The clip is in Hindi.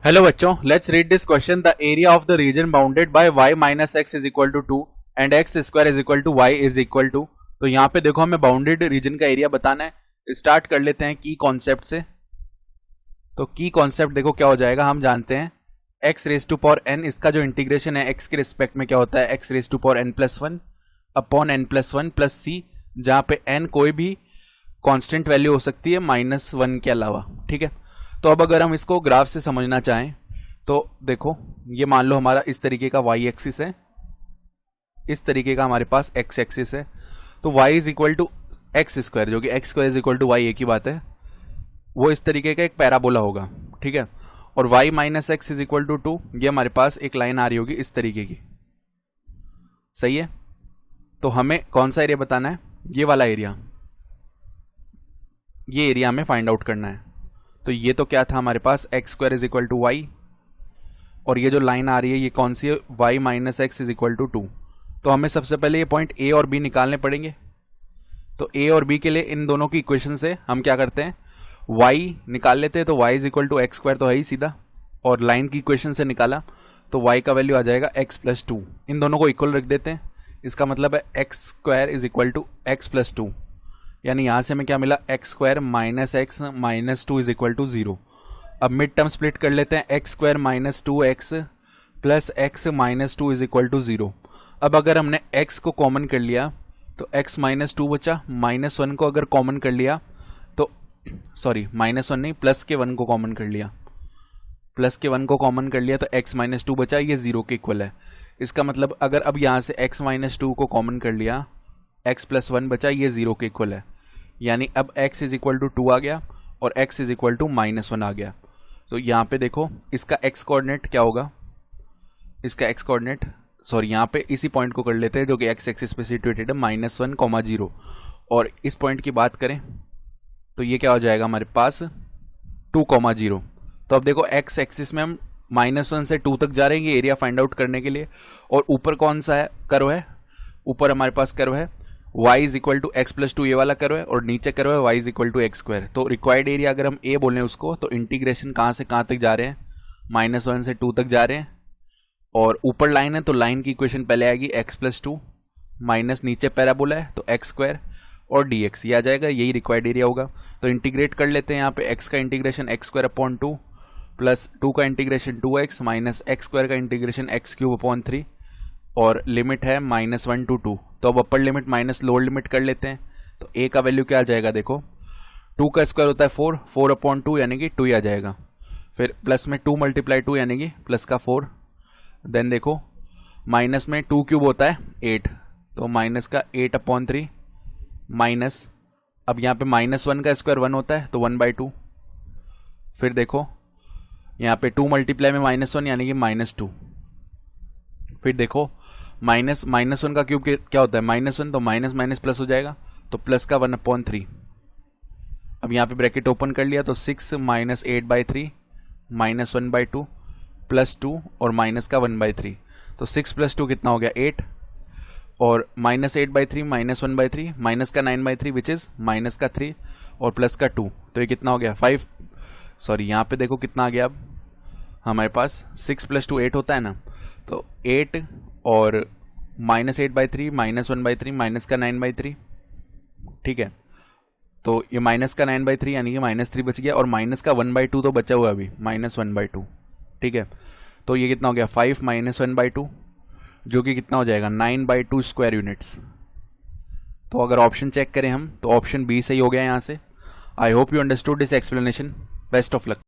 हेलो बच्चों, let's read this question. The area of the region bounded by y minus x is equal to 2 and x square is equal to y is equal to. तो यहाँ पे देखो हमें बाउंडेड रीजन का एरिया बताना है। स्टार्ट कर लेते हैं की कॉन्सेप्ट से। तो की कॉन्सेप्ट देखो क्या हो जाएगा, हम जानते हैं x raise to power n, इसका जो इंटीग्रेशन है x के रिस्पेक्ट में क्या होता है x raise to power n plus one upon n plus one plus C, जहाँ पे n कोई भी कांस्टेंट वैल्यू हो सकती है माइनस वन के अलावा। ठीक है, तो अब अगर हम इसको ग्राफ से समझना चाहें तो देखो ये मान लो हमारा इस तरीके का y एक्सिस है, इस तरीके का हमारे पास x एक्सिस है। तो y is equal to x square, जो कि x square is equal to y, एक ही बात है, वो इस तरीके का एक पैराबोला होगा। ठीक है, और y minus x is equal to 2, ये हमारे पास एक लाइन आ रही होगी इस तरीके की। सही है, तो हमें कौन सा एरिया बताना है, ये वाला एरिया, ये एरिया हमें फाइंड आउट करना है। तो ये तो क्या था हमारे पास x square is equal to y, और ये जो लाइन आ रही है ये कौन सी है, y minus x is equal to 2। तो हमें सबसे पहले ये पॉइंट a और b निकालने पड़ेंगे। तो a और b के लिए इन दोनों की इक्वेशन से हम क्या करते हैं, y निकाल लेते हैं। तो y is equal to x square तो है ही सीधा, और लाइन की इक्वेशन से निकाला तो y का वैल्यू आ जाएगा x प्लस 2। इन दोनों को इक्वल रख देते हैं, इसका मतलब है x square is equal to x plus 2, यानी यहां से हमें क्या मिला, x square minus x minus 2 is equal to 0। अब मिड टर्म स्प्लिट कर लेते हैं, x square minus 2x plus x minus 2 is equal to 0। अब अगर हमने x को कॉमन कर लिया तो x माइनस 2 बचा, माइनस 1 को अगर कॉमन कर लिया तो सॉरी माइनस 1 नहीं, प्लस के 1 को कॉमन कर लिया, प्लस के 1 को कॉमन कर लिया तो x माइनस 2 बचा, ये 0 के इक्वल है। इसका मतलब अगर अब यहाँ से x माइनस 2 को कॉमन कर लिया, x प्लस 1 बचा, ये 0 के इक्वल है। यानी अब x इज इक्वल टू 2 आ गया और x is equal to minus 1 आ गया। तो यहाँ पे देखो इसका x कोऑर्डिनेट क्या होगा, इसका x कोऑर्डिनेट सॉरी यहाँ पे इसी पॉइंट को कर लेते हैं जो कि x एक्सिस पे सिचुएटेड है, माइनस 1 कॉमा 0। और इस पॉइंट की बात करें तो ये क्या हो जाएगा हमारे पास 2 कॉमा 0। तो अब देखो x एक्सिस में हम माइनस 1 से 2 तक जा रहे हैं ये एरिया फाइंड आउट करने के लिए। और ऊपर कौन सा है, कर्व है, ऊपर हमारे पास कर्व है y is equal to x plus 2, ये वाला कर्व है, और नीचे कर्व है y is equal to x square. तो रिक्वायर्ड एरिया अगर हम a बोलें उसको, तो इंटीग्रेशन कहाँ से कहाँ तक जा रहे हैं, माइनस 1 से 2 तक जा रहे हैं। और ऊपर लाइन है तो लाइन की इक्वेशन पहले आएगी एक्स प्लस 2 माइनस नीचे पैराबोला है तो एक्स स्क्वायर और dx, ये आ जाएगा, यही रिक्वायर्ड एरिया होगा। तो इंटीग्रेट कर लेते हैं यहाँ पे, x का integration x square upon 2 plus 2 का integration 2x minus x square का इंटीग्रेशन एक्स क्यूब अपॉन 3, और लिमिट है माइनस 1 टू 2। तो अब upper limit minus lower limit कर लेते हैं। तो a का वैल्यू क्या आ जाएगा, देखो 2 का स्क्वायर होता है 4, 4 अपॉन 2 यानी कि 2 ही आ जाएगा। फिर प्लस में 2 मल्टीप्लाई 2 यानी कि प्लस का 4। देन देखो माइनस में 2 क्यूब होता है 8, तो माइनस का 8 अपॉन 3 माइनस, अब यहाँ पे माइनस 1 का स्क्वायर 1 होता है तो 1/2। फिर देखो यहाँ पे 2 मल्टीप्लाई में माइनस 1 यानी कि माइनस 2। फिर देखो माइनस 1 का क्यूब क्या होता है, माइनस 1, तो माइनस माइनस प्लस हो जाएगा तो प्लस का 1/3। अब यहाँ पे ब्रैकेट ओपन कर लिया तो 6 माइनस 8/3 माइनस 1/2 प्लस 2 और माइनस का 1/3। तो 6 प्लस 2 कितना हो गया 8, और माइनस 8/3 माइनस 1/3 माइनस का 9/3 विच इज माइनस का 3 और प्लस का 2, तो ये कितना हो गया 5। सॉरी यहाँ पे देखो कितना आ गया, अब हमारे पास 6 प्लस 2 8 होता है ना, तो 8 और माइनस 8/3 माइनस 1/3 माइनस का 9/3। ठीक है, तो ये माइनस का 9/3 यानी कि माइनस 3 बच गया, और माइनस का 1/2 तो बचा हुआ अभी, माइनस 1/2। ठीक है, तो ये कितना हो गया 5 माइनस 1/2, जो कि कितना हो जाएगा 9/2 स्क्वायर यूनिट्स। तो अगर ऑप्शन चेक करें हम तो ऑप्शन बी सही हो गया यहाँ से। I hope you understood this explanation. Best of luck.